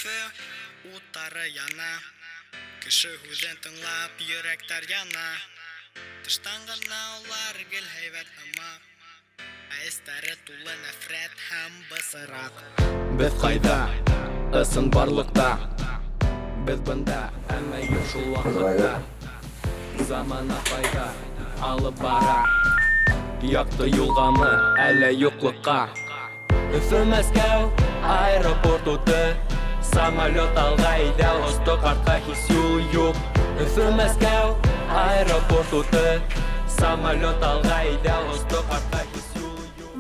Кафе уттары яна. Кеше һүҙен тыңлап йөрәктәр яна. Тыштан гына улар гел һәйбәт һымак. Ә эстәре тулы нәфрәт һәм бысыраҡ. Беҙ ҡайҙа? Ысын барлыҡта. Беҙ бында, әммә юҡ шул ваҡытта. Замана ҡайҙа алып бара. Яҡты юлғамы, әллә юҡлыҡҡа. Өфө, Мәскәү, аэропорт уты. Самолет алға иҙә, восток артҡа һис юл юҡ. Өфө, Мәскәү, аэропорт уты. Самолет алға иҙә, восток артҡа һис юл юҡ.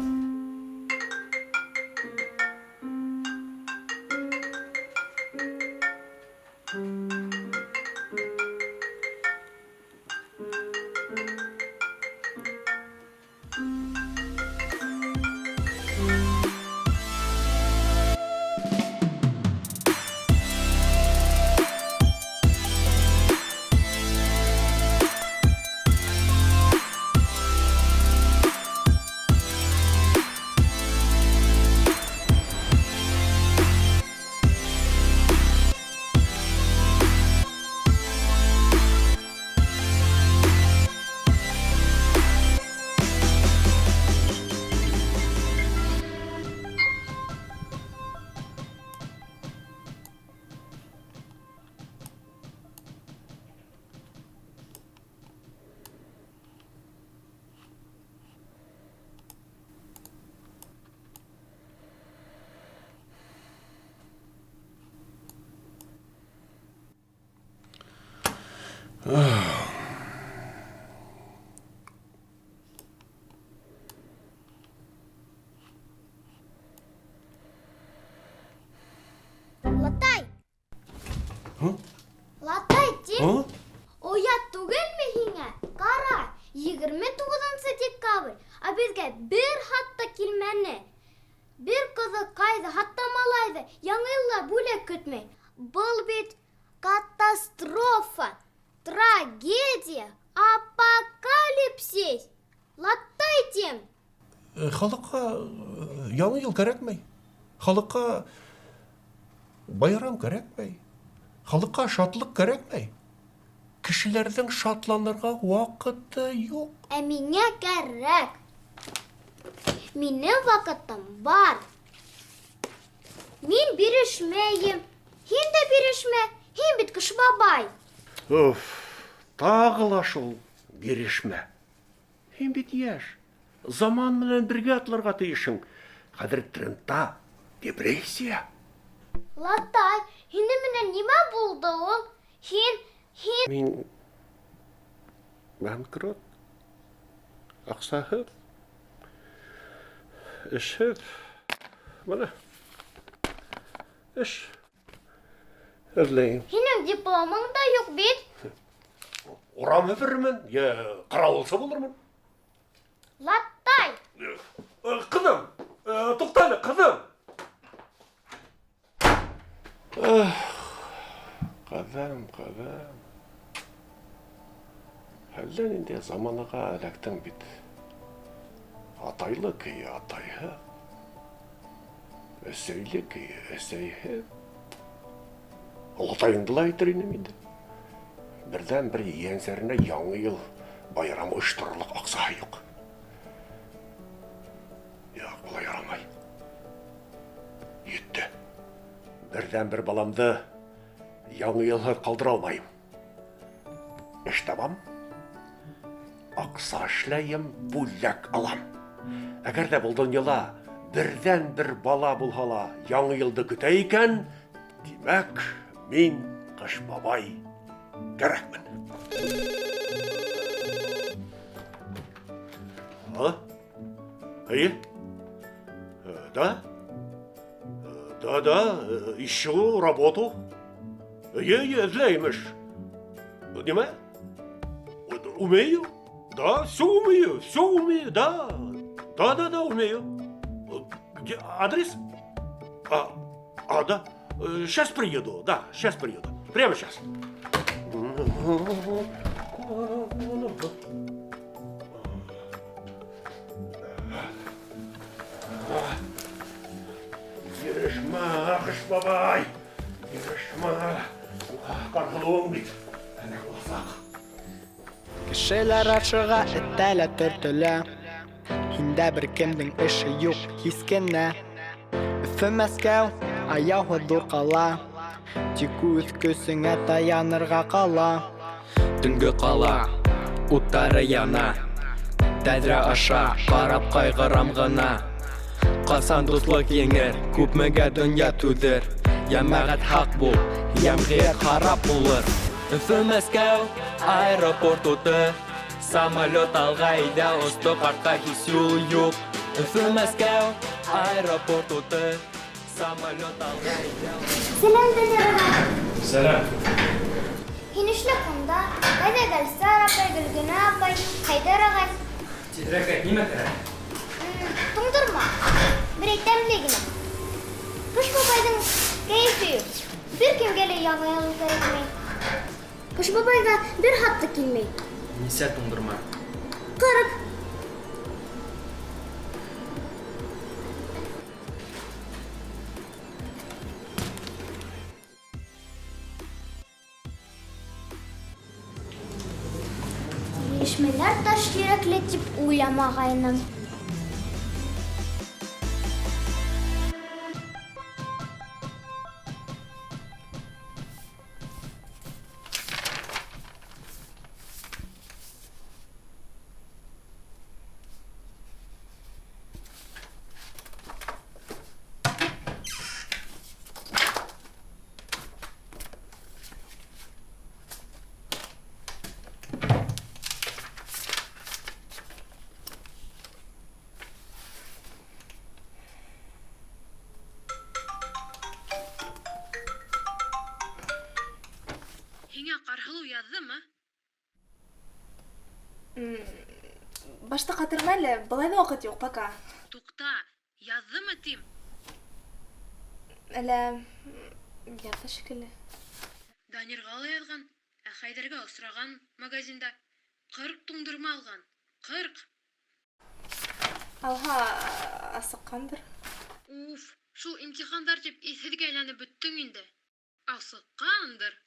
Латай! Латай, тим! Оят түгелме һиңә? Ҡара, 29 декабрь, ә беҙгә бер хатта килмәне. Бер ҡыҙыҡайҙы, хатта малайҙы яңы йылға бүләк көтмәй. Был бит катастрофа, трагедия, апокалипсис. Латай, тим! Халыҡҡа яңы йыл кәрәкмәй. Халыҡҡа байрам кәрәкмәй. Халыҡҡа шатлыҡ кәрәкмәй. Кешеләрҙең шатланырға ваҡыты юҡ. Ә миңә кәрәк. Минең ваҡытым бар. Мин бирешмәйем. Һин дә бирешмә. Һин бит кеше бабай. Тағы ла шул бирешмә. Һин бит йәш. Заман менән бергә атларға тейешең. Хәҙер трендта депрессия. Латай, һинең менән нимә булды ул? Һин Мин банкрот. Аҡсаһыҙ. Эшһеҙ. Бына. Эш. Эҙләйем. һинең дипломың да юҡ бит. Урам эҙермен, йә ҡарауылсы булырмын. Латай, Ҡыҙым, туҡтаны, ҡыҙым. Ҡыҙым. Әллә ниндәй заманаға эләктең бит. Атайлы көйө атайһыҙ. Әсәйле көйө әсәйһеҙ. Олатайыңды ла әйтер инем инде. Берҙән бер ейәнсәренә яңы йыл байрамы ойошторорлоҡ аҡсаһы юҡ. Юҡ, былай ярамай. Етте. Берҙән бер баламды яңы йылһыҙ ҡалдыра алмайым. Эш табам. Аҡса эшләйем, бүләк алам. Әгәр ҙә был донъяла берҙән бер бала булһа ла яңы йылды көтә икән, тимәк, мин ҡыш бабай кәрәкмен. Эйе? Да? Да, ищу работу. Эйе, эҙләйем эш. Нимә? Умею? Да, все умею, да. Да, умею. Где адрес? Да. Сейчас приеду, да, сейчас приеду. Прямо сейчас. Бирешмә, Ҡыш бабай. Кылуың бит. Әнә узак. Кешеләр ашыга эттәлә төртелә. Һиндә бер кемнең эше юк, һискенә. Өфе Мәскәү, аяуһы ҙур ҡала. Тик үҙ көсөңә таянырға ҡала. Төнгө ҡала, уттары яна. Тәҙрә аша ҡарап ҡайғырам ғына. Ҡасан дуҫлык еңер, күпмегә донъя түҙер. Йәмәғәт һаҡ бул, йәмғиәт харап булыр. Өфө Мәскәү, аэропорт уты. Самолет алға иҙә, осто ҡартҡа һис юл юҡ. Өфө Мәскәү, аэропорт уты. Самолет алға иҙә. Сәләм, Дәнәргә. Сәлам. Һин эшләп унда. Ҡайҙа Гөлсар апай, Гөлгөнә апай, Хәйҙәр ағай? Тиҙерәк әйт, нимә кәрәк? Туңдырма. Берәй тәмле генә. Ҡыш бабайҙың кәйефе юҡ. Бер кемгә лә яңы йыл кәрәкмәй. Ҡыш бабайға бер хат та килмәй. Нисә туңдырма? 40. Бирешмәләр таш йөрәкле тип уйламағайным. Һиңә Ҡарһылыу яҙҙымы? Башта ҡатырма әле, былай ҙа ваҡыт юҡ, пока. Туҡта, яҙҙымы тим? Әллә яҙҙы шикелле. Данирға ла яҙған, ә Хәйҙәргә осраған магазинда 40 туңдырма алған. 40! Алһа, асыҡҡандыр. Уф, шул имтихандар тип иҫһеҙгә әйләнеп бөттөң инде. Асыҡҡандыр.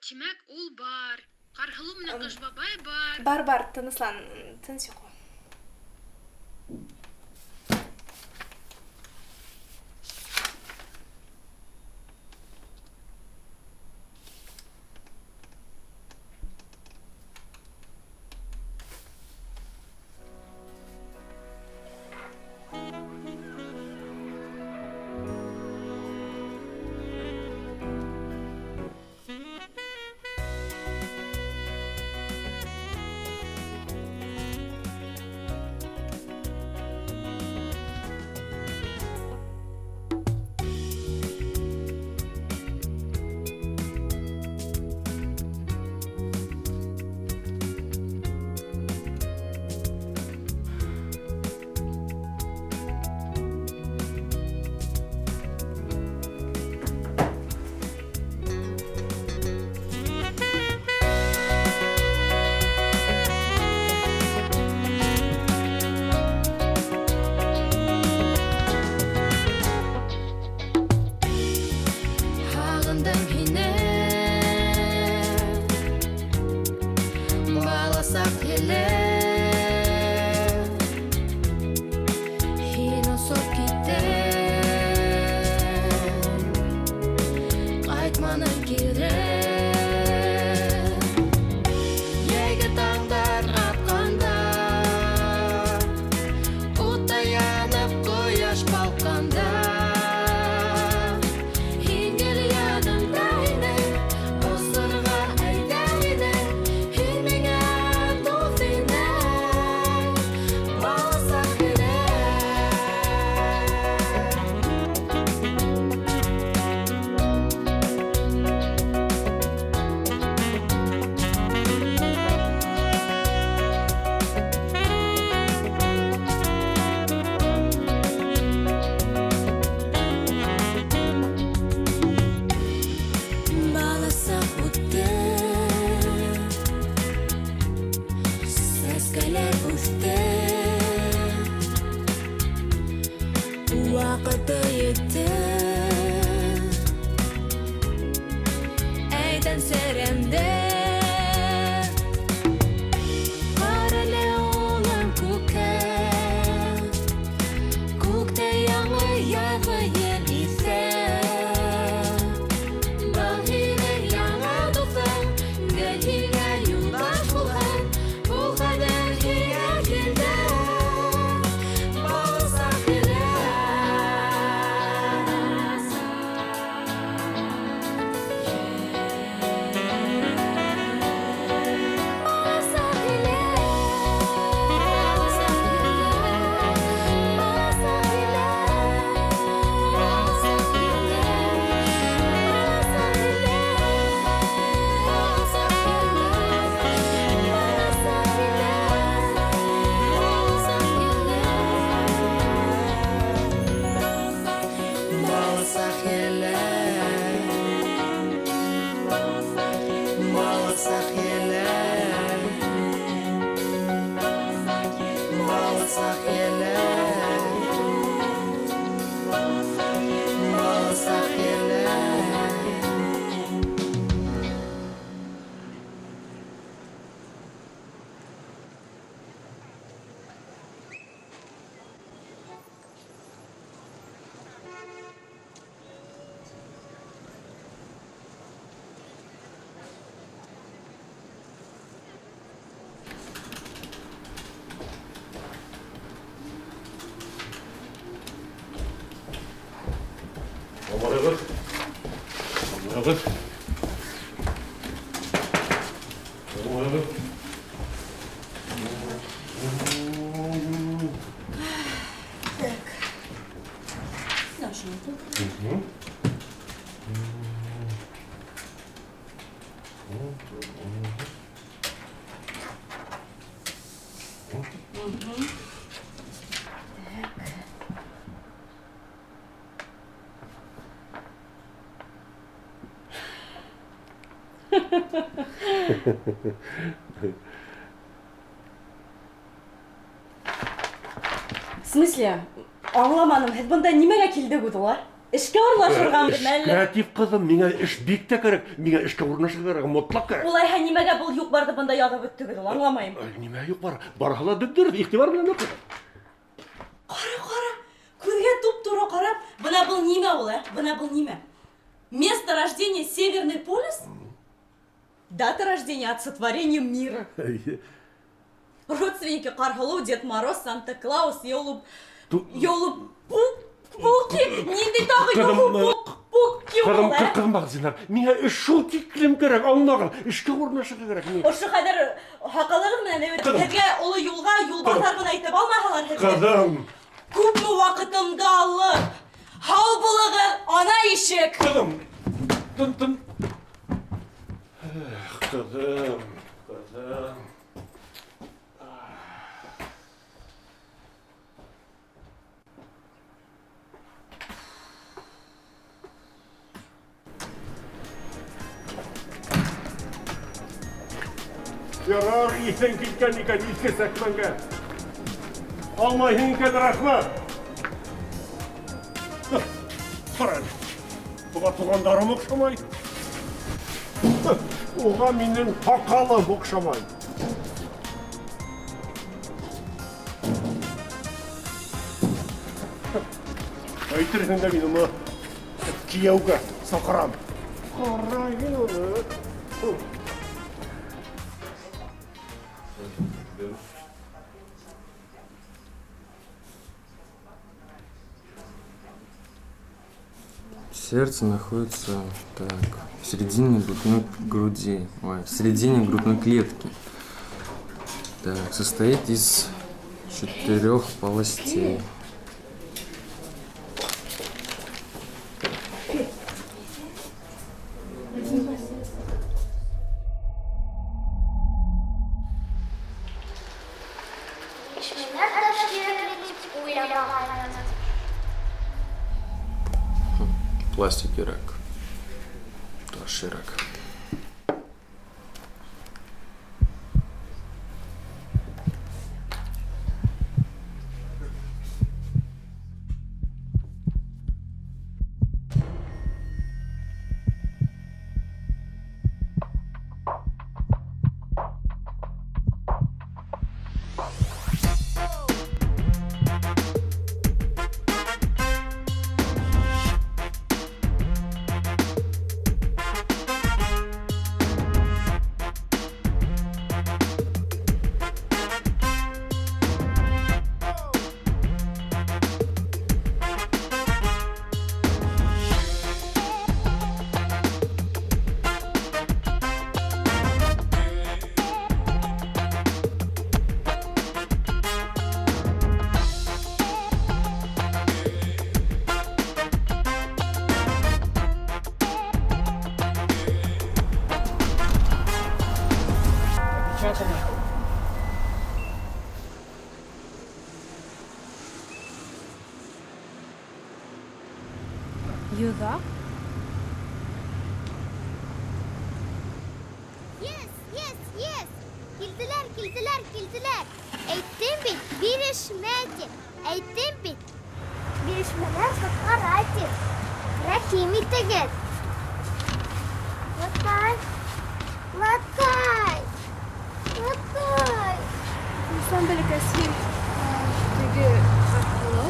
Тимәк, ул бар. Ҡарһылыу менән Ҡыш бабай бар. Бар, тыныслан, тыныс йоҡла. Алсақ елек, алсақ елек. Амағыз. Амағыз. Амағыз. В смысле? Аңламаным, һез бында нимәгә килдек улар? Эшкә урнашырган мәлле? Креатив кызым, миңа эш бик тә кирәк. Миңа эшкә урнашырга кирәк, мотлак кирәк. Улайһа нимәгә был юк барды бында язып беттегез ул? Аңламайм. Нимә юк бар? Барһала дидер, игътибар белән укы. Кара. Күзгә туп-туры карап, бына был нимә ул, Бына был нимә? Место рождения Северный полюс? Дата рождения от сотворения мира. Родственники Каргалу, Дед Мороз, Санта-Клаус, Ёлы-Пуки, нинди тагы Ёлы-Пуки ул, Кызым бак, Зинар, миңа эш шул тиклем кирәк, аңлаган. Эшкә урнашырга кирәк. Ошо кадәр хакалыгыз менән һезгә улы юлга юлбасар гына әйтеп алмаһалар һезгә. Кызым. Күпме вакытымды алып, һау булыгыз, ана ишек. Кызым. Тын. Кызым. Ярар, исең киткән икән иске сәкмәнгә. Алмайһың икән, рәхмәт. Кара, тугандарым оҡшамай. Уға минең һаҡалым оҡшамай. Әйтерһең дә мин уны кейәүгә саҡырам. Ҡарайһың уны. Сердце находится в середине грудной груди, в середине грудной клетки. Так, состоит из 4 полостей. Пластик и рак. Таш и рак. Юда? Yes. Килделәр. Әйттем бит, Бирешмәтик. Әйттем бит. Бирешмәләр сатқаратик. Рәхим итегез. Латкай. Латкай. Латкай. Сән бәләкәй син теге хакылы.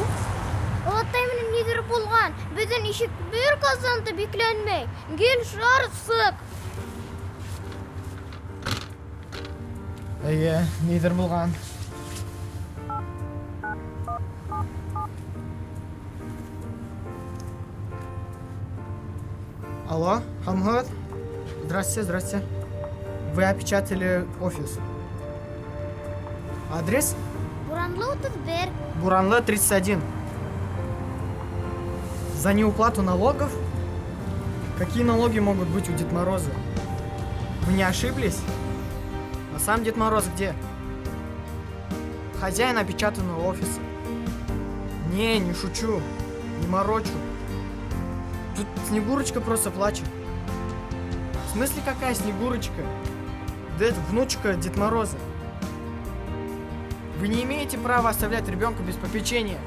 Латкай менән нидер булган. Бөтен ишек бер казанды бикләнмәй. Гел шарсык. Әйе, нидер булган. Алло, Хамхат? Здравствуйте. Вы опечатали офис. Адрес? Буранлы 31. Буранлы 31. За неуплату налогов? Какие налоги могут быть у Дед Мороза? Вы не ошиблись? А сам Дед Мороз где? Хозяин опечатанного офиса. Не шучу. Не морочу. Тут Снегурочка просто плачет. В смысле какая Снегурочка? Да это внучка Дед Мороза. Вы не имеете права оставлять ребенка без попечения.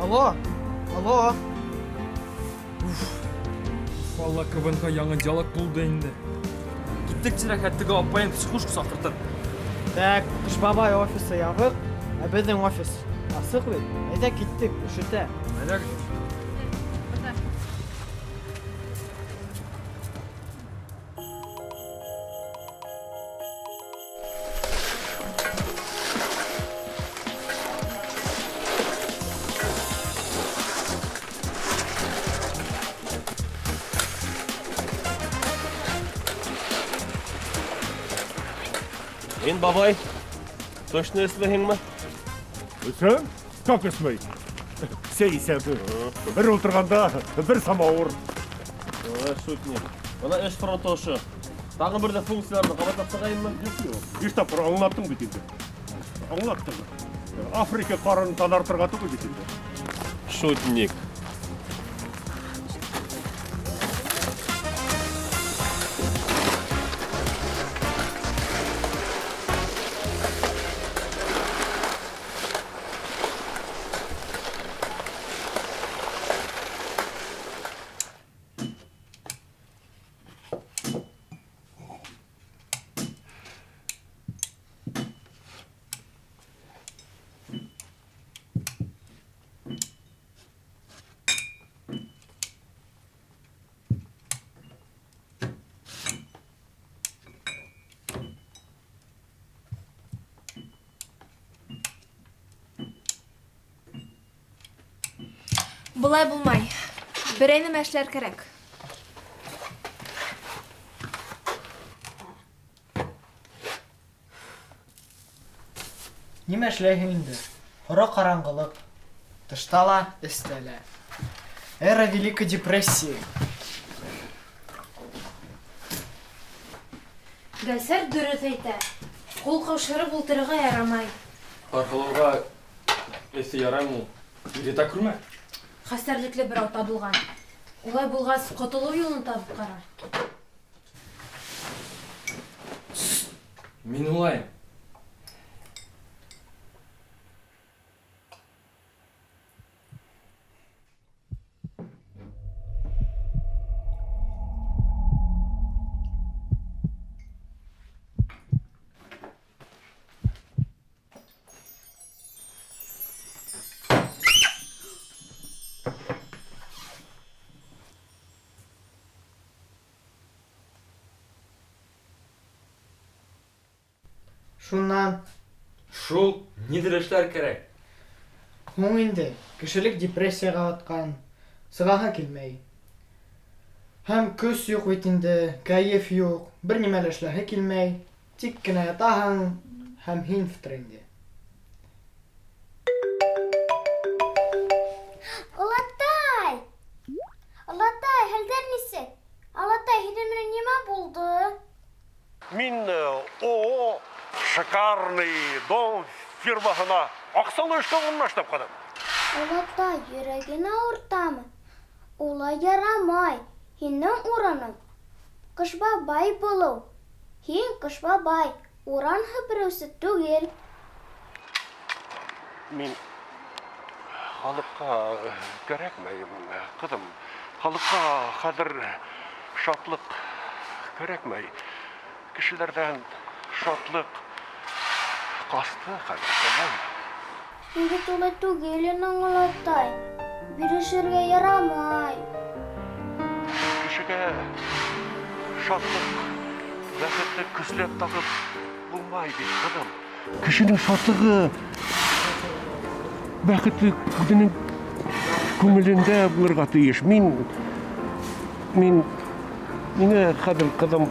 Алло? Валла КВН-га яңа диалог булды инде. Киттек тирәхәттәге апайым психушка сакыртып. Так, Кыш бабай офисы ябык, а безнең офис асык бит. Әйдә киттек, ишетә. Әйдә. Ин бабай, точно эсмәһеңме? Сен? Как эсмәй? Сәйсәбе. Бер ултырганда бер самавыр. Шутник. Ана эш фронтошы. Тагы бер дә функцияларны кабатлап сыгайыммы? Юк. Иш тапыр аңлаттым бит инде. Аңлаттым. Африка карын танартырга түгел бит инде. Шутник. Булай булмай. Берәйне эшләр кирәк. Нимә эшләйһең инде? Ора караңгылык. Тышта ла, эстә лә. Эра Великой депрессии. Гәсәр дөрес әйтә. Кул каушырып ултырырга ярамай. Аркылауга эсе ярамый. Ирета күрмә. Хәстәрлекле берәү табылган. Улай булгас, котылу юлын табып кара. Мин улай. Шуннан Шул нидер эшләр кирәк. һуң инде кешелек депрессияга аткан, сыгага килмәй. Һәм көс юк бит инде, кәеф юк, бер нимә лә эшләһе килмәй, тик кенә ятаһың һәм һин фитринде. Алатай! Алатай, хәлдәр нисек? Алатай, һинең менән нимә булды? Мин ООО шикарный дом фирмасына аксалы эшкә урнаштырып кадым. Алатай, йөрәгең авыртамы? Улай ярамай. Һинең урының Кыш бабай булу. Һин Кыш бабай, уран һыпырыусы түгел. Мин халыкка кирәкмәйм, кызым. Халыкка хәзер шатлык кирәкмәй. Кешеләрдән шатлык касты хәзер. Инде тулы түгел аңлатай. Бирешергә ярамай. Кешегә шатлык, бәхетле көсләп тагып булмай бит, кызым. Кешенең шатлыгы, бәхетле үзенең күңелендә булырга тиеш. Миңа хәзер кызым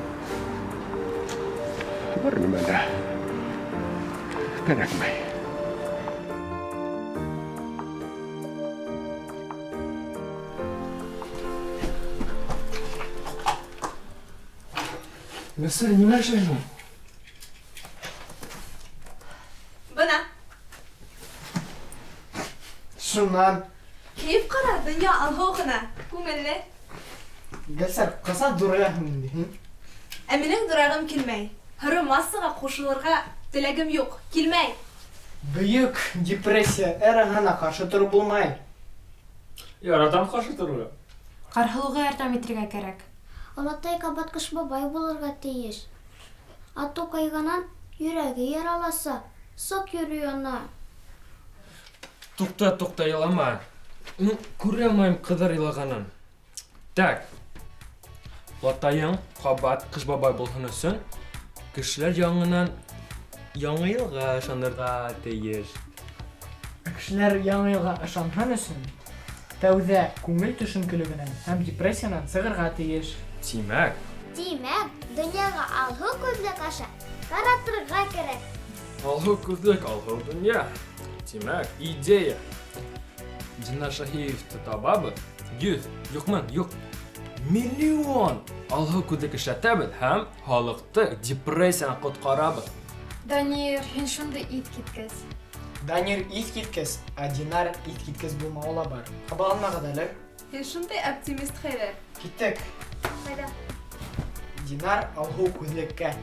бер нәмә дә кирәкмәй. Месье, нимә эшләйсең? Бына. Шуннан, Киев кара, дөнья алһоғына. Күңелле. Гөлсәр, каса дураяһың инде. Ә минең дурагым килмәй. Һәр массага кушылырга теләгем юк. Килмәй. Бөек депрессия әрәһенә каршы торып булмай. Яратам каршы торырга. Карһылуга ярдәм итәргә кирәк. Олатай кабаткыш бабай булырга тиеш. Ату кайганан йөрәге яраласа, сак йөри ана. Тукта, елама. Күрә алмыйм кызыр илаганын. Так. Латаяң кабат кыш бабай булсын өчен кешеләр яңынан яңа елга ышанырга тиеш. Кешеләр яңа елга ышанһын өчен тәүдә күңел төшенкелегенән һәм депрессиянан сыгырга тиеш. Тимәк, Димәк, дөньяга алһу күзлек аша каратырга кирәк. алһу күзлек, алһу дөнья. Тимәк, идея. Динар Шаһиевты табабыз. 100, юк, миллион алһу күзлек эшләтәбез һәм халыкты депрессиядан коткарабыз. Данир, һин шундый ит киткәс. Данир ит киткәс, ә Динар ит киткәс булмауы ла бар. Кабаланмагыз әле. Һин шундый оптимист хәйләр. Киттек. Кайда? Динар алһу күзлеккә.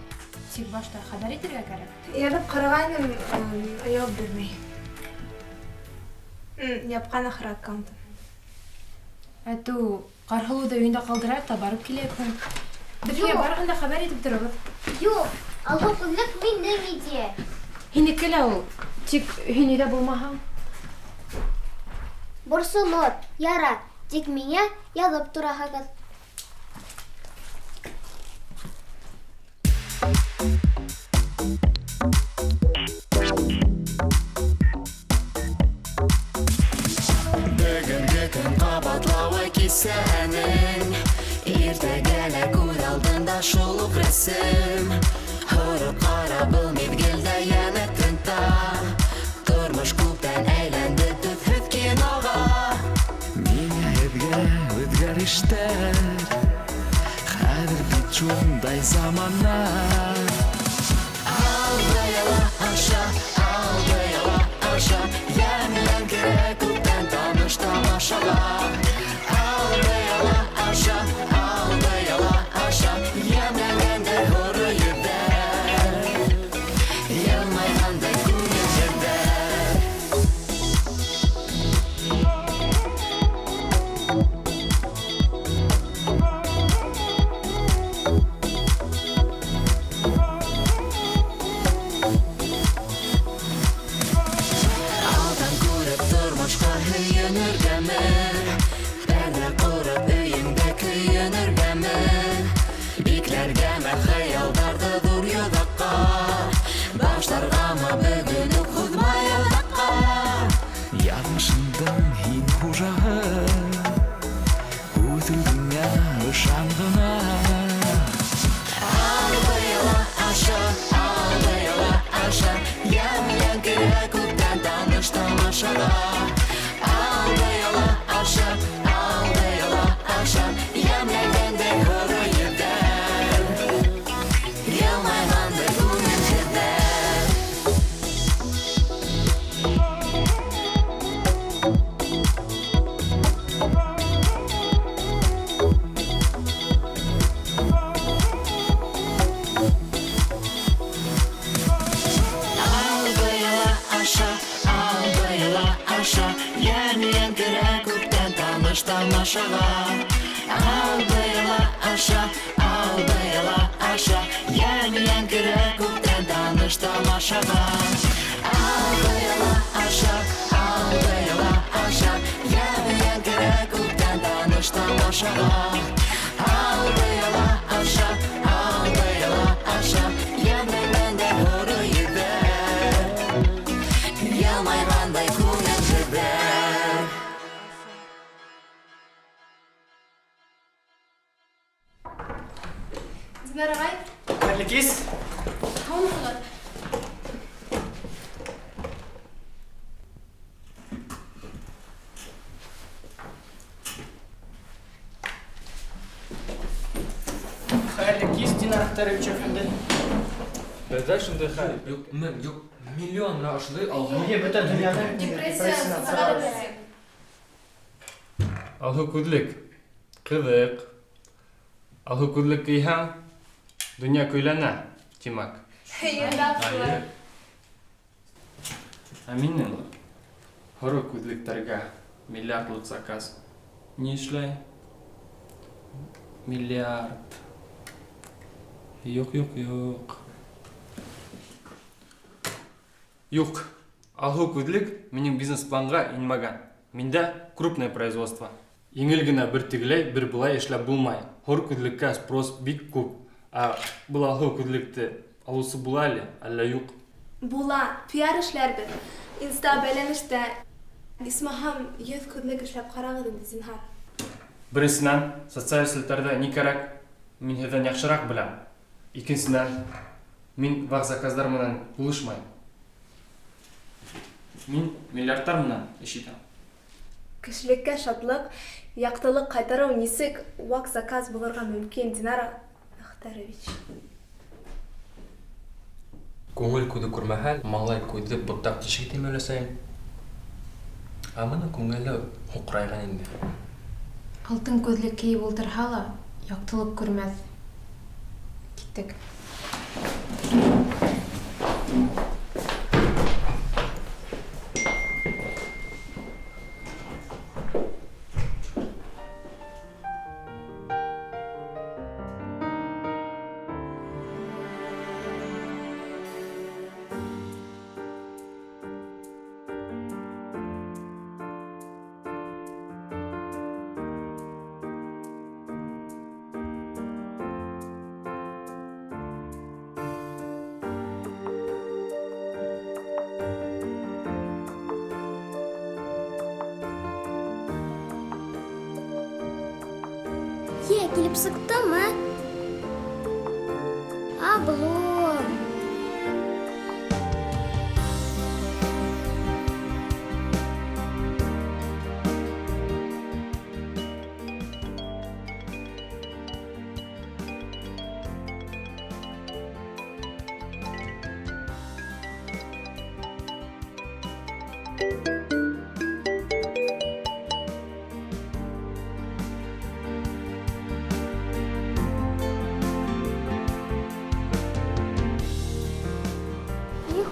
Тик башта хәбәр итәргә кирәк. Ярып карагайным, аяп бирмәй. Япкан ахыр аккаунтын. Әтү, Карһылуды өендә калдырайык та барып киләкме? Бергә барганда хәбәр итеп торабыз. Юк, алһу күзлек минең идея. Һинеке лә ул. Тик һин өйдә булмаһаң. Борсылыр, яра, тик миңа язып тораһыгыз. Бүгінгі күн қабатлауы кисәнің Иртәгәлә күз алдында шулук рәсем Һорып қара был мезгелдә янә тынта Тормыш күптән әйләнде төпһеҙ киноға Миңа һеҙгә үҙгәрештәр Хәҙер бит шундай замандар Алды яла аша Йән кирәк күптән таныш тамашаға Алды яла аша Йәмләнгәндәй һоро йөҙҙәр Йылмайғандай күңел һеҙҙәр Алдан күреп тормошҡа һөйөнөргәме Пәрҙә ҡороп өйөңдә көйөнөргәме Бикләргәме хыялдарҙы ҙур йоҙаҡҡа Башларғамы бөгөн үк һуҙмай оҙаҡҡа Яҙмышыңдың һин хужаһы Үҙ үҙеңә ышан ғына Алды яла аша Йән кирәк күптән таныш тамашаға Алды яла аша Йәмләнгәндәй һоро йөҙҙәр Йылмайғандай күңел һеҙҙәр Алды яла аша таныш тамашаға. Ал быйла аша, ал быйла аша, Ям-ям кере күптән таныш тамашаға. Ал быйла аша, Ям-ям кере күптән таныш тамашаға. Ал быйла аша, Ям-ям дә хоры еді, Ялмайғандай күңел жібер. Динар ағай, Қайырлы кез. қауымсыңыз. Қайырлы кез, Динар Ахтарович әфенді. Бәзә шундай хәл. Юк, мен, юк, миллион мына ашлы алга. Неге бөтен дөньяны Депрессия сызыға берсе. Алгы күдлек. Кызык. Алгы күдлек кыйһаң, дөнья көйләнә, тимәк. Ендап Минем хоры күдлекләргә миллиардлык заказ. Ни эшләй? Миллиард. Юк. Юк. Алгы күдлек минем бизнес-планга инмәгән. Миндә крупное производство. Еңел генә бер тигеләй, бер булай эшләп булмай. Хор күдлеккә спрос бик күп. Бул алгы күдлекте алусы була әллә юк? Була, пиар эшләрбез. Инста бәйләнештә исмаһам 100 күдлек эшләп карагыз инде, зинһар. Беренчедән, социаль селтәрдә ни кирәк? Мин һездән яхшырак беләм. Икенчедән, мин вак заказлар менән булышмайм. Мин миллиардтар менән эш итәм. Кешелеккә шатлык, яктылык кайтару нисек вак заказ булырга мөмкин, Динар Ахтарович? Күңел күҙе күрмәһә, малай күҙе боттак тишек тимәле сайын. Амына күңеле һуҡрайған инде. Алтын күҙлек кейеп ултырһа ла, яҡтылыҡ күрмәҫ. Киттек. Килеп сыҡтымы? Облом.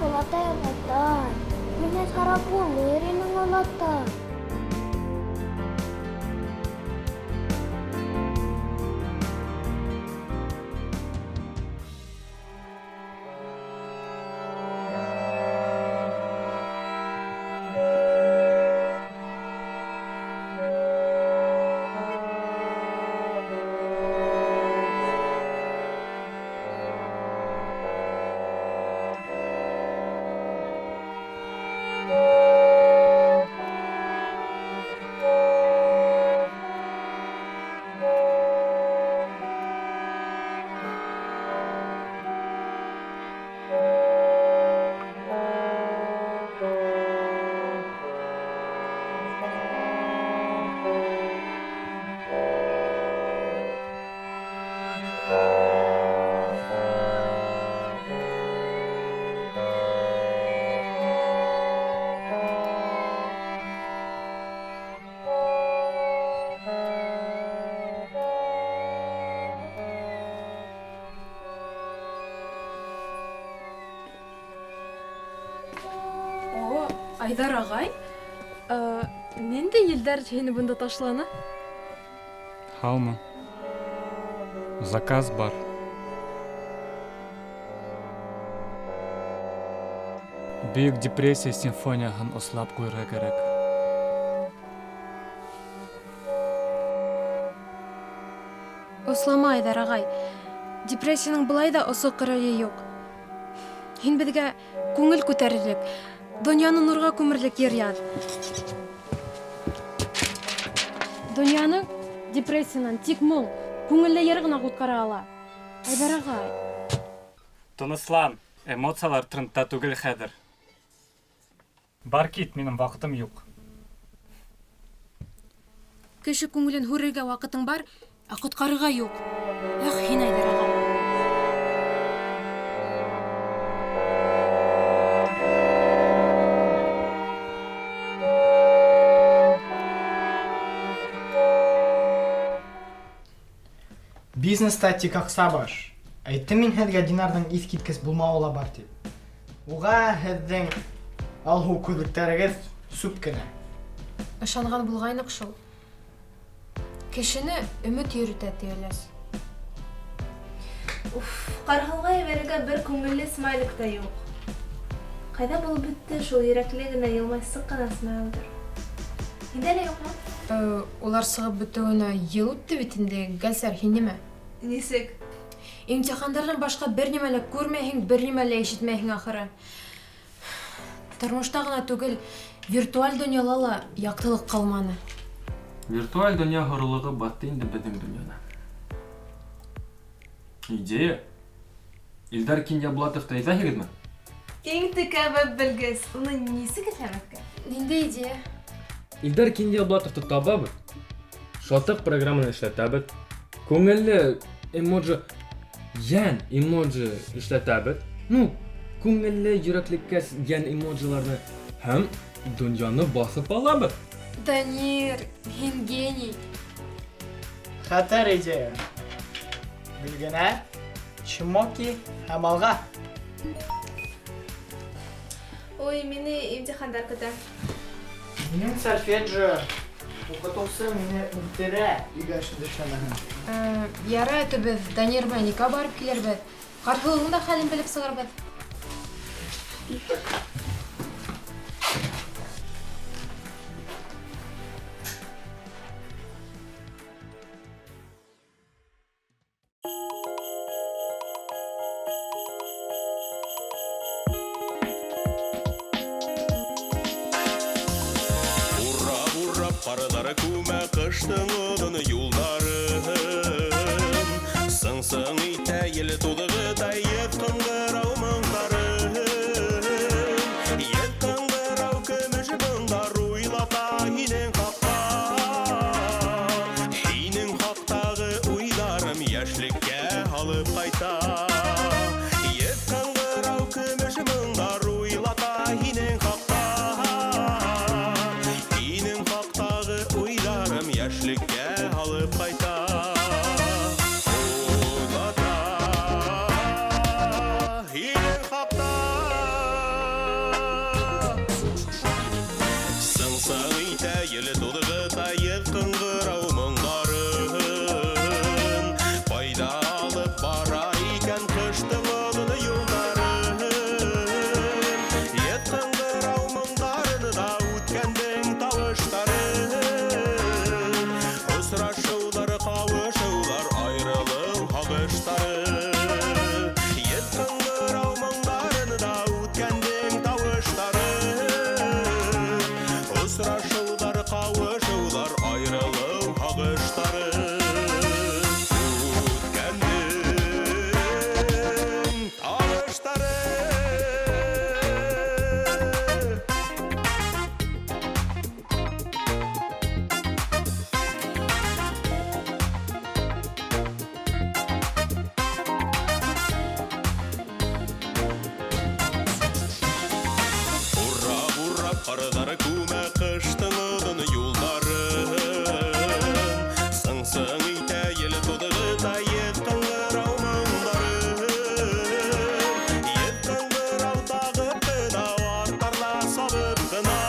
Олатай. Менә харап булыр инең олатай. Айдар ағай, Ненде елдер сені бұнда ташланы? Халмы. Заказ бар. Büyük депрессия симфонияғын ослап қойырға керек. Ослама Айдар ағай. Депрессияның бұлай да осық қырайы yok. Хин бізге көңіл көтерілік, дүнияны нұрға көмірлік ер яд. Дүнияны депрессияның тек мұң, көңілі ерғына құтқара ала. Айдар ағай. Тыныслан, эмоциялар трендта түгіл хәдір. Бар кит, менің вақытым yok. Кіші көңілін хүрерге вақытың бар, а құтқарыға yok. Ах, хин Айдар ағай. Бизнеста тик ақса бар. Айтты мен һеҙгә динарҙың иҫ киткес булмауы ла бар тип. Уға һеҙҙең алһыу күҙлектәрегеҙ сүп кенә. Ышанған булғайныҡ шул. Кешене өмөт йөрөтә тиерләс. Ҡарһылға ебәрергә бер күңелле смайлик та юҡ. Ҡайҙа булып бөттө шул йөрәкле генә йылмайсыҡ ҡына смайлдыр. Һиндә лә юҡмы? Улар сығып бөтөүенә йыл үтте бит инде, Гәлсәр, һин нимә? Нисек? Имтихандардан башҡа бер нимә лә күрмәйһең, бер нимә лә ишетмәйһең ахыры. Тормошта ғына түгел, виртуаль донъяла ла яҡтылыҡ ҡалманы. Виртуаль дөнья һорылығы батты инде беҙҙең донъяна. Идея? Илдар Кинйаблатовты әйтәһегеҙме? Иң текәбеп белгес, уны нисек эшләмәҫкә? Ниндәй идея? Илдар Кинйаблатовты табабыҙ. Шатыҡ программаны эшләтәбеҙ. Күңелле эмоджи, йән эмоджи эшләтәбеҙ. Күңелле йөрәклеккәс йән эмоджиларны һәм донъяны баҫып алабыҙ. Данир, һин гений. Хәтәр идея. Билгенә, чмоки һәм алға. Ой, мине имтихандар көтә. Минең сольфеджио укытыусы мине үтерә, өйгә эшендә эшләмәһен. Ярай, төбеҙ, Данир менән никә барып килербеҙ. Ҡарһылының да хәлен белеп сығырбыҙ. Қарылары күмә қыштың ұдын юлдарын Сың-сың итә елі тудығы да ет қыңғырау мұңдарын Ет қыңғырау көміш бұңдар уйлата хинен қақта Хинен қақтағы уйларым яшілікке алып қайта Ет қыңғырау көміш бұңдар уйлата хинен қақта Яшілікке алып қайта Ойлата Хинен қақта Сың-сың итә елі тудығы да ет қыңғырау мұңдарын Пайда алып бара екен қыштың ұлыны юлдарын Ет қыңғырау мұңдарын да өткендің тауыштарын Сұрашулар, қауышулар, айрылың қағыштары Ет қыңғырау мұңдарын да өткендің тауыштары Сұрашулар, қауышулар, айрылың қағыштары Өткендің тауыштары Қарылары күмә қыштың ұдын юлдарын Сың-сың итә елі тудығы да ет қыңғырау мұңдарын Ет қыңғырау тағып қына аттарла сабып қына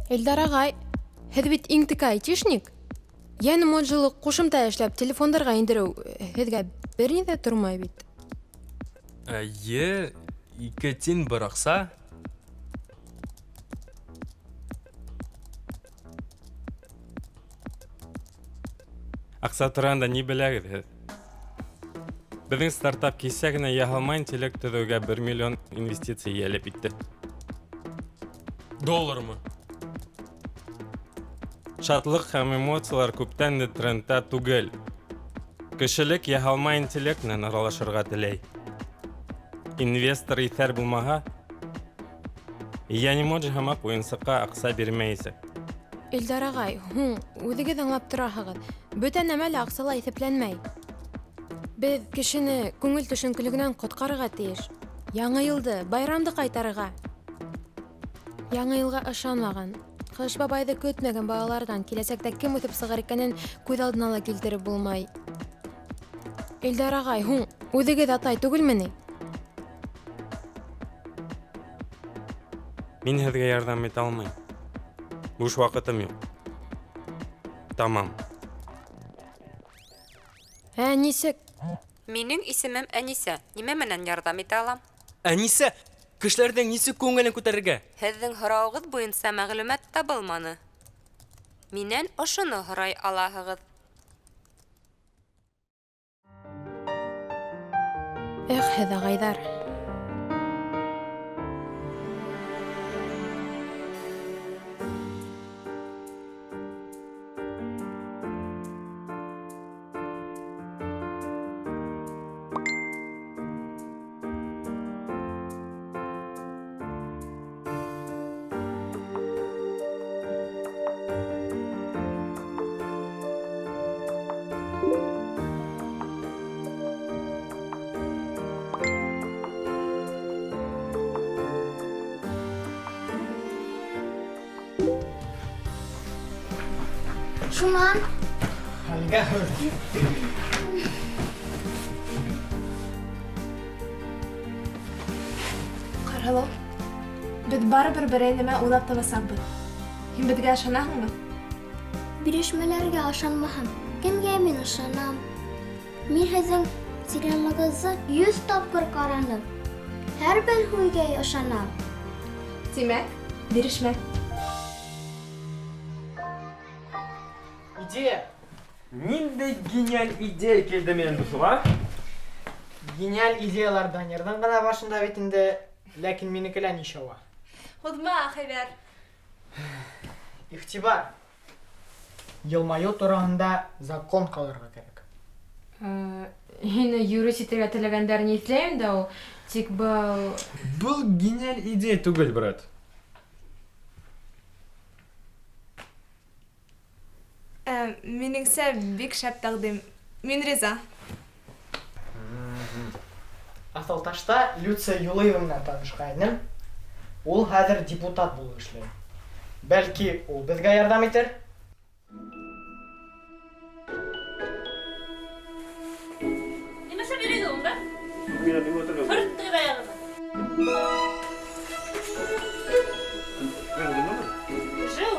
Эльдар агай, һеҙ бит иң тик айтишник. Яны моджылы ҡушымта эшләп телефондарға индереү һеҙгә бер ни ҙә тормай бит. Әйе, 2 тин бер аҡса. Аҡса тураһында ни беләгеҙ һеҙ? Беҙҙең стартап кисә генә яһалма интеллект төҙөүгә 1 миллион инвестиция йәлеп итте. Доллармы? Шатлыҡ һәм эмоциялар күптән дә трендта түгел. Кешелек яһалма интеллект менән аралашырға теләй. Инвестор иҫәр булмаһа, Янимоджи һымаҡ уйынсыҡҡа аҡса бирмәйәсәк. Эльдар агай, һуң, үҙегеҙ аңлап тораһығыҙ. Бөтә нәмә лә аҡсала иҫәпләнмәй. Беҙ кешене күңел төшөнкөлөгөнән ҡотҡарырға тейеш. Яңы йылды, байрамды ҡайтарырға. Яңы йылға ышанмаған, Ҡыш бабайҙы көтмәгән балаларҙан киләсәктә кем үҫеп сығыр икәнен күҙ алдына ла килтереп булмай. Эльдар агай, һуң, үҙегеҙ атай түгелме ни? Мин һеҙгә ярҙам итә алмайым. Буш ваҡытым юҡ. Тамам. Нисек? Минең исемем Әнисә. Нимә менән ярҙам итә алам? Әнисә, кешеләрҙең нисек күңелен күтәрергә? Һеҙҙең һорауығыҙ буйынса мәғлүмәт табылманы. Минән ошоно һорай алаһығыҙ. Һеҙ ағайҙар. Шунан? Хәлгә һөр. Ҡарһылыу, беҙ барыбер берәй нәмә уйлап табасаҡбыҙ. Һин беҙгә ышанаһыңмы? Бирешмәләргә ышанмаһам, кемгә мин ышанам? Мин һеҙҙең сериалығыҙҙы 100 тапҡыр ҡараным. Һәр бер һүҙгә ышанам. Тимәк, бирешмә. Идея! Ниндәй гениаль идея килде минең дусыма? Гениаль идеялар Данирҙың ғына башында бит инде, ләкин минекелә нишауа. Һуҙма, Хәйбәр. Иғтибар. Йылмайыу тураһында закон ҡалырға кәрәк. Һине юрист итергә теләгәндәр ни эҙләйем дә ул, тик был... Был гениаль идея түгел, брат. Минеңсә, бик шәп тәҡдим. Мин риза. Аҫылташта Люция Юлыева менән танышҡайным. Ул хәҙер депутат булып эшләй. Бәлки, ул беҙгә ярҙам итер? Нимәшә бирегеҙ ул, да? Һырттығыҙ аяғыҙы. Жыл.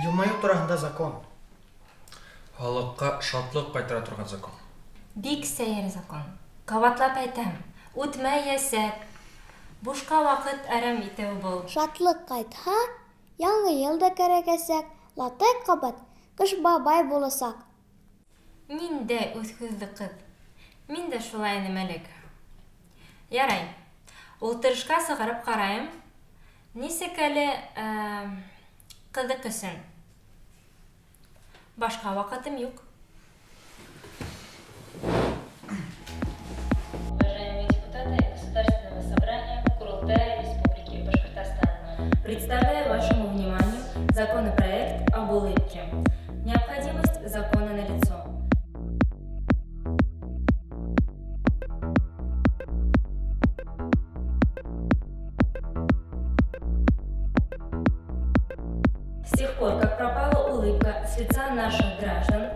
Елмаю турасында закон. Халыкка шатлык кайтара торган закон. Бик сәер закон. Кабатлап әйтәм, үтмә ясәк. Бушка вакыт әрәм итеү бул. Шатлык кайтһа, яңа елда кәрәкәсәк, латай кабат, кыш бабай буласак. Мин дә үҙһүҙле кыз. Мин дә шулай нәмәлек. Ярай. Ултырышка сығарып ҡарайым. Нисек әле ҡыҙыҡ өсөн. Башҡа ваҡытым юҡ. Уважаемые депутаты Государственного собрания Курултая Республики Башкортостан, представляю вашему вниманию законопроект об улыбке. Необходимость закона налицо. С тех пор, как пропала улыбка с лица наших граждан,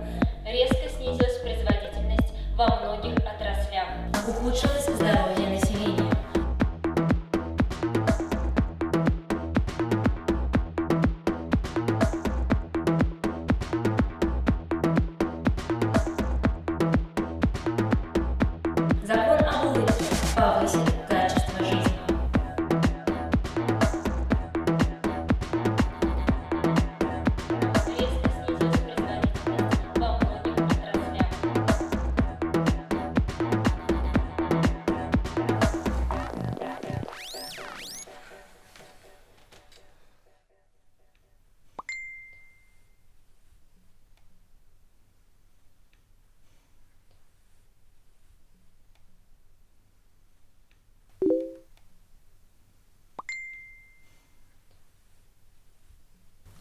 резко снизилась производительность во многих отраслях. Ухудшилось здоровье населения. Закон об улыбке повысит качество жизни.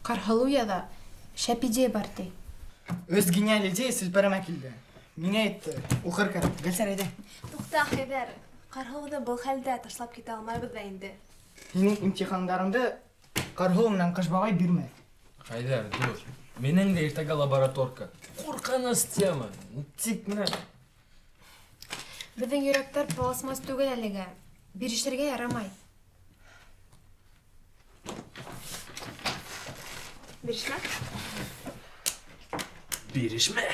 Кархалуяда шәп идея бар ти. Өз гениаль идея селпәрәмә килде. Миңә әйтте, укыр кәрәк. Гөлсәр әйдә. Тукта, Хәйдәр. Кархалуды был хәлдә ташлап китә алмайбыз да инде. Һинең имтихандарыңды Кархул менән Кыш бабай бирмә. Хәйдәр, дур. Минең дә иртәгә лабораторка. Куркыныс тема. Тик менә. Беҙҙең йөрәктәр пластмасс түгел әлегә. Бирешергә ярамай. Бирешмә. Бирешмә.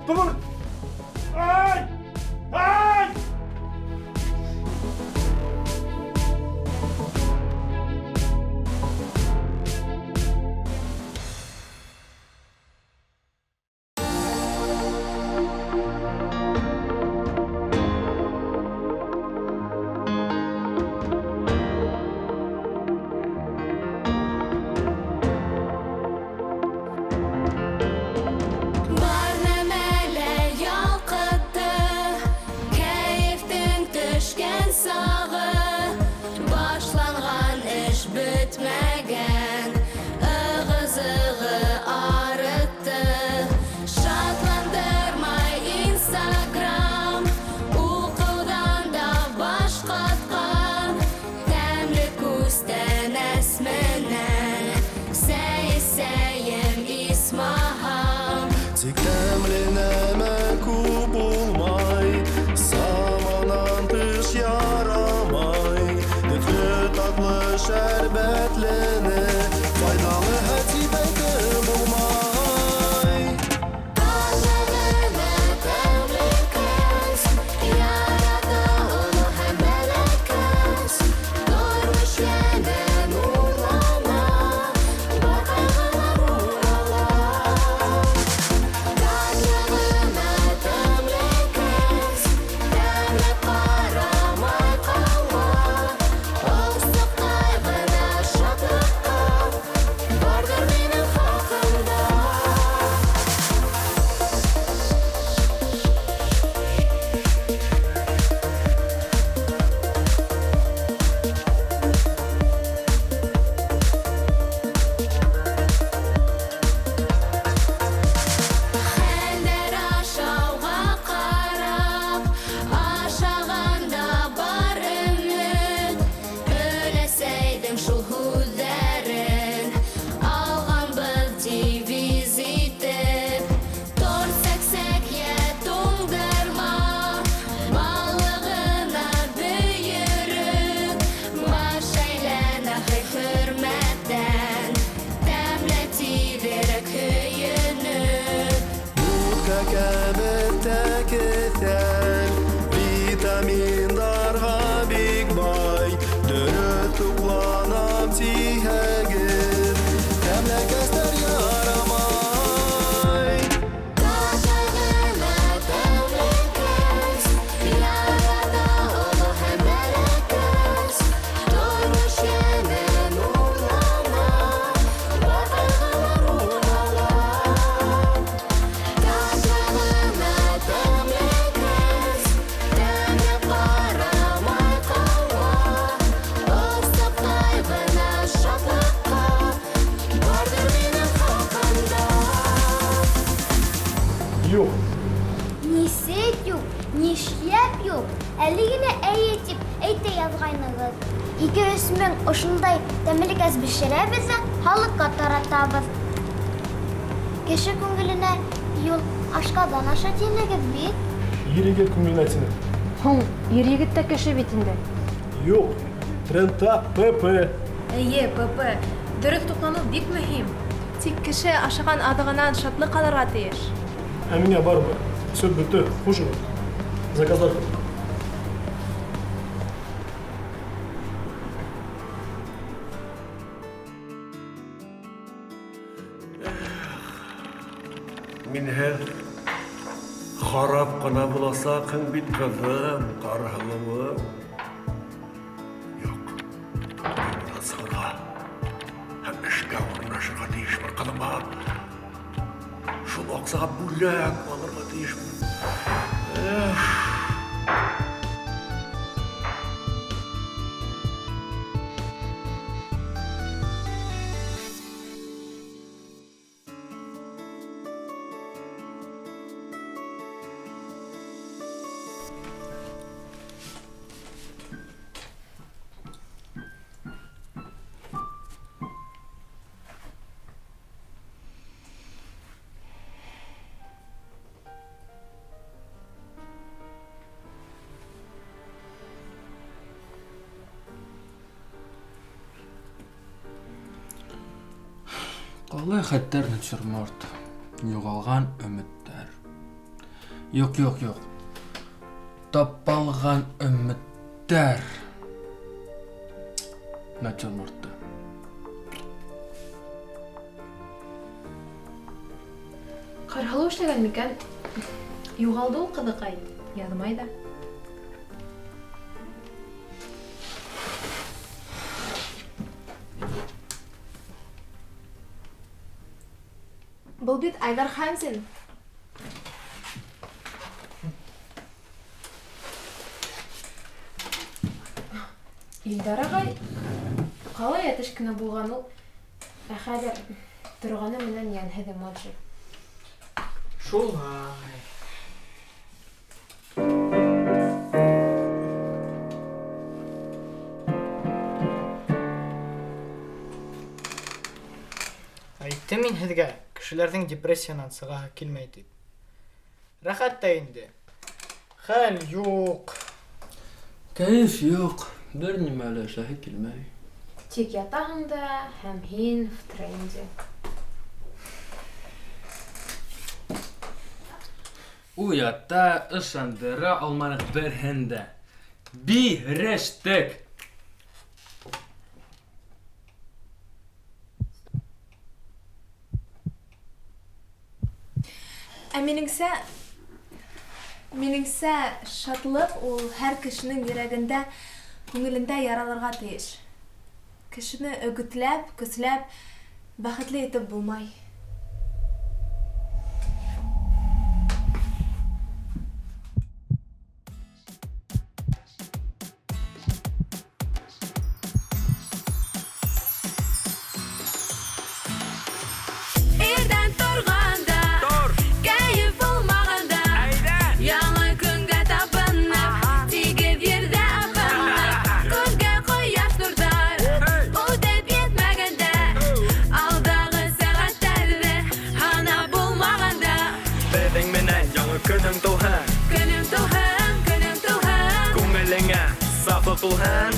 Dur! Ay! Ay! Бар нәмәлә ялҡытты, кәбетті кетен витаминдарға бик бай дөрөт тукланам тиһәгер тәмләкәстәр ярамай Юк, Нисет юк, нишләп юк? Әле генә әйе дип әйтә язгайныгыз. 200 мең ошындай тәмлек бешерәбез дә халыкка таратабыз. Кеше күңеленә юл ашказан аша тилегез бит. Ирегет күңеліне тине. Һуң, ир-егет тә кеше бит инде. Юк, трендта ПП. Әйе, ПП. Дөрес туклану бик мөһим. Тик кеше ашаган адыгынан шатлык алырга тиеш. Ә миңа барбы? Все бөтө, хушыгы. Заказлар. Минһеҙ харап ҡына буласаҡһың бит ҡыҙым, ҡарһылыуым. Юҡ, бына сығырға һәм эшкә урынлашырға тейешмен ҡыҙыма. Шул аҡсаға бүләк алырға тейешмен. Қалай хәттәр натюрморт. Юғалған өміттер. Юк. Тапалған өміттер. Натюрмортты. Қарғылу эшләгән микән? Юғалды ул ҡыҙыҡай. Яҙмай да. Был бит Айдар Хәмзин. Илдар ағай, ҡалай йәтеш кенә булған ул, ә хәҙер торғаны менән йәнһеҙ эмоджи. Шулай. Әйттем мин һеҙгә, кешеләрҙең депрессиянан сығаһы килмәй дип. Рәхәт тә инде. Хәл юҡ. Кәйеф юҡ. Бер нимә лә эшләһе килмәй. Тик ятаһың да, һәм һин в тренде. Уята ышандыра алманыҡ берһен дә. Бирештек. Ә минеңсә шатлык ул һәр кешенең йөрәгендә, күңелендә яралырга тейеш. Кешене өгөтләп, көсләп, бәхетле итеп булмай. Saflık tulhan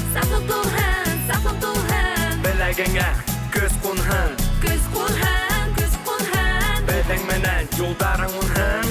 Belagenge Göz kunhan Bedeng menen Yoldarın unhan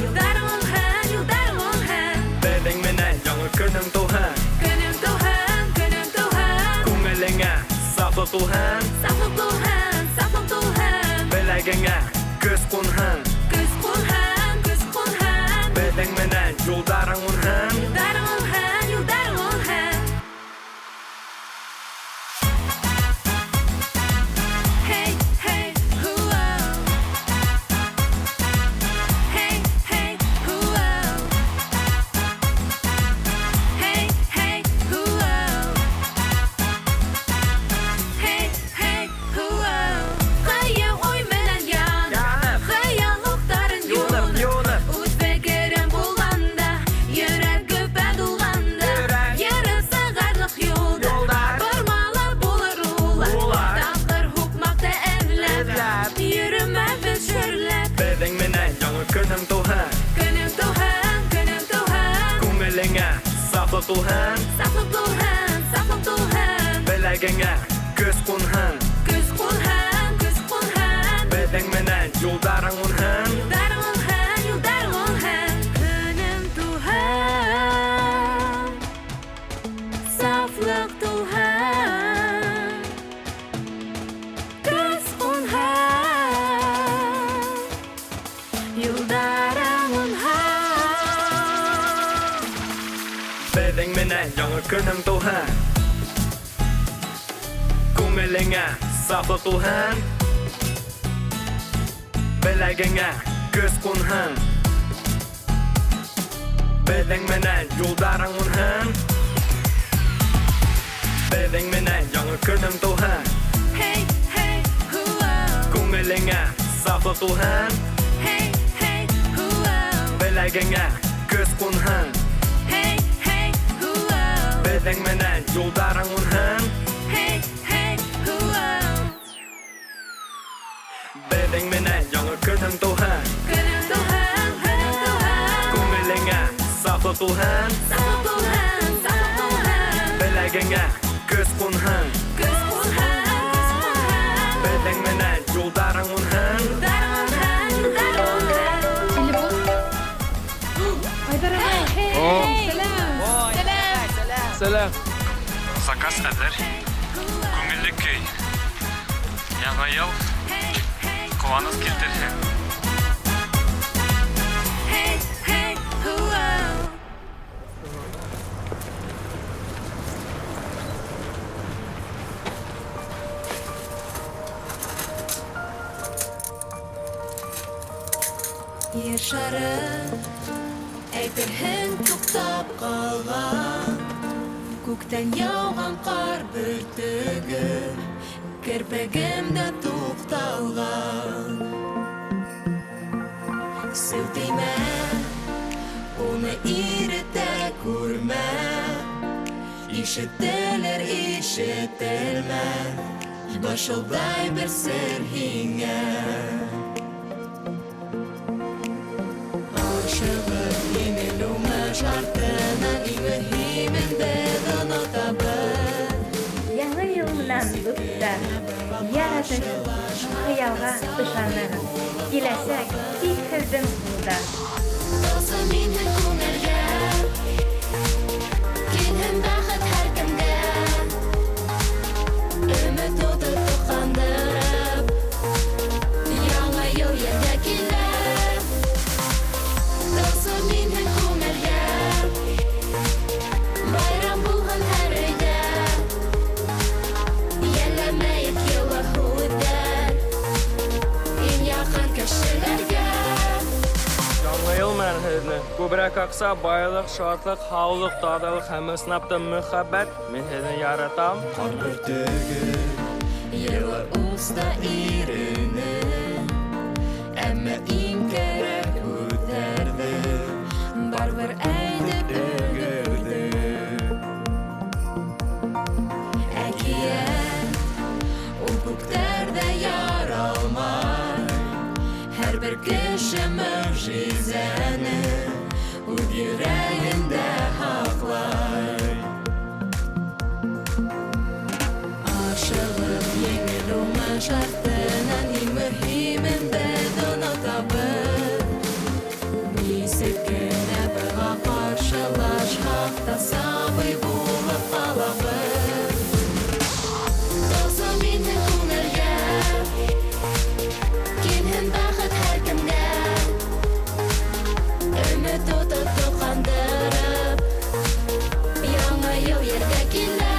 Saflı tuhan, Saflı tuhan, saflı tuhan. Bilagingga ko'z qunhan, Көз қонған, көз қонған. Beding menen yo'ldaring unhan. Yo'ldaring unhan, yo'ldaring unhan. Күнім туған, saflık tuhan. Көз қонған, yo'ldaring unhan. Beding menen yangi kunim tuhan. Ko'ngilingga saflı tuhan. Bilagingga ko'z qunhan. Beding menen yo'ldaring unhan. Beding menen yangi kunim tuhan. Hey, hey, hoo-oh. Ko'ngilingga saflı tuhan. Hey, hey, hoo-oh. Bilagingga ko'z qunhan. Hey, hey, hoo-oh. Beding menen yo'ldaring unhan. Hey, hey, hoo-oh. Beding menen yangi kunim tuhan. Күнім туған, күнім туған. Ko'ngilingga saflı tuhan. Saflı tuhan, saflı tuhan. Bilagingga ko'z qunhan. Көз қонған, көз қонған. Beding menen yo'ldaring unhan. Yo'ldaring unhan, yo'ldaring unhan. Телефон. Айдар ағай. Сәлем. Сәлем. Заказ әзір. Көңілді күй. Яңа ел қуаныс келтірсін. Hey, hey, hoo-oh. Yer şarı әйтерһең туктап калган. Күктән яуган кар бөртеге керпегемдә тукталган. Сылтыйма, уны иретә күрмә. Ишетелер, ишетелмәр, башылдай бер сер һиңә. Aşığım yemin olmaz артынан иң мөһимендә даны табыр. Яңа ел белән дуслар, яратып, хыялга ышанырыз. Киләсәк бик хәзин булда. Досы мине күңелгә, килһен бәхет һәр кемгә. Өмет уты тоқандырып, яңа ел ярдә килә. Досы мине күңелгә, байрам булган һәр өйдә. Йәлләмәйек елы үтәр, иң якын кешеләргә. Яңа ел мәнһеҙне. Күберәк аҡса, байлык, шатлык, һаулык, таҙалык һәм ыснапты мөхәббәт. Мин һеҙне яратам. Ҡар бөртөгө йылы уста ирене, әммә иң кәрәк үтәрҙе, барыбер әйтеп өлгөрҙө. Әкиәт ул күктәрҙә яралмай, һәр бер кеше мөғжизәне үҙ йөрәгендә һаҡлай. Aşığım yengil olmaz артынан иң мөһимендә даны табыр. Нисек кенә быға ҡаршылашһаҡ та сабый булып ҡалабыҙ. Досы мине күңелгә, килһен бәхет һәр кемгә. Өмет уты тоҡандырып, яңа йыл ергә килә.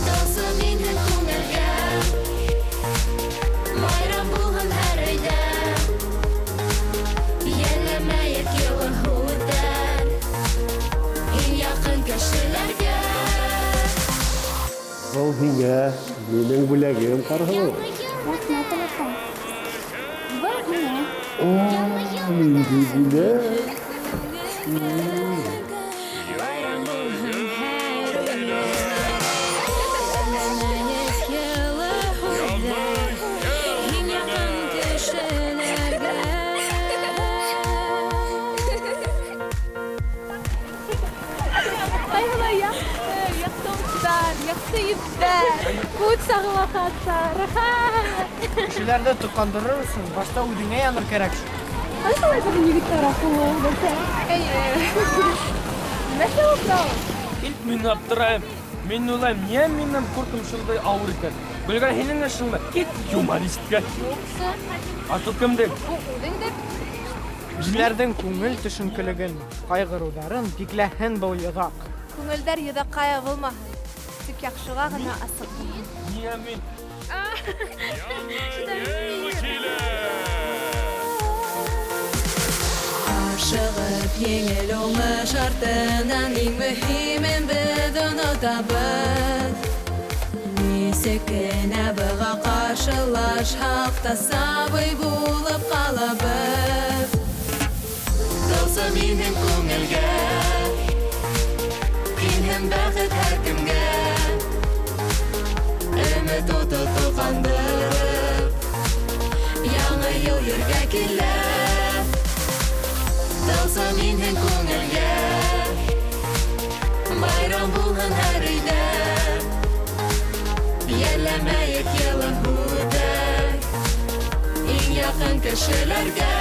Досы мине күңелгә, байрам булһын һәр өйдә. Йәлләмәйек йылы үтәр, иң яҡын кешеләргә. Ул һиңә минең бүләгем ҡарһылыу. Рәхмәт, өләсәй. Был миңә. Нинди бүләк. Байрам булһын һәр өйдә. Йәлләмәйек йылы үтәр, иң яҡын кешеләргә. Сөйіппәр, күт сағыла қатсары. Кешеләрді тұтқандырырсың, башта үдіңе яныр кәрәк. Қайсылай бүгін егіттер ақылы болса? Нәрсе оқтауы? Ilk мен аптырайым. Мен ойлайым, не менің құртым шылдай ауыр екен. Гүлгар хенің ашылма. Кет юмористке. Аты кімден? Кешеләрдің күңел төшенкелеген, кайгыруларын бикләһен бұл йоҙаҡ. Күңелдәр йоҙаҡҡа булмаһын. Тик яҡшыға ғына асыҡ. Niye мен? Ашығып еңел оңы шартынан ең мөһимен беҙ онотабыҙ. Нисек кенә быға ҡаршылашһаҡ та сабый булып ҡалабыҙ. Тылсым инһен күңелгә, инһен бәхет һәр кемгә. Өмөт уты тулҡандырып, яңы йыл ергә килә. Тылсым инһен күңелгә, байрам булһын һәр өйҙә. Йәлләмәйек йылын һүҙҙәр, иң яҡын кешеләргә.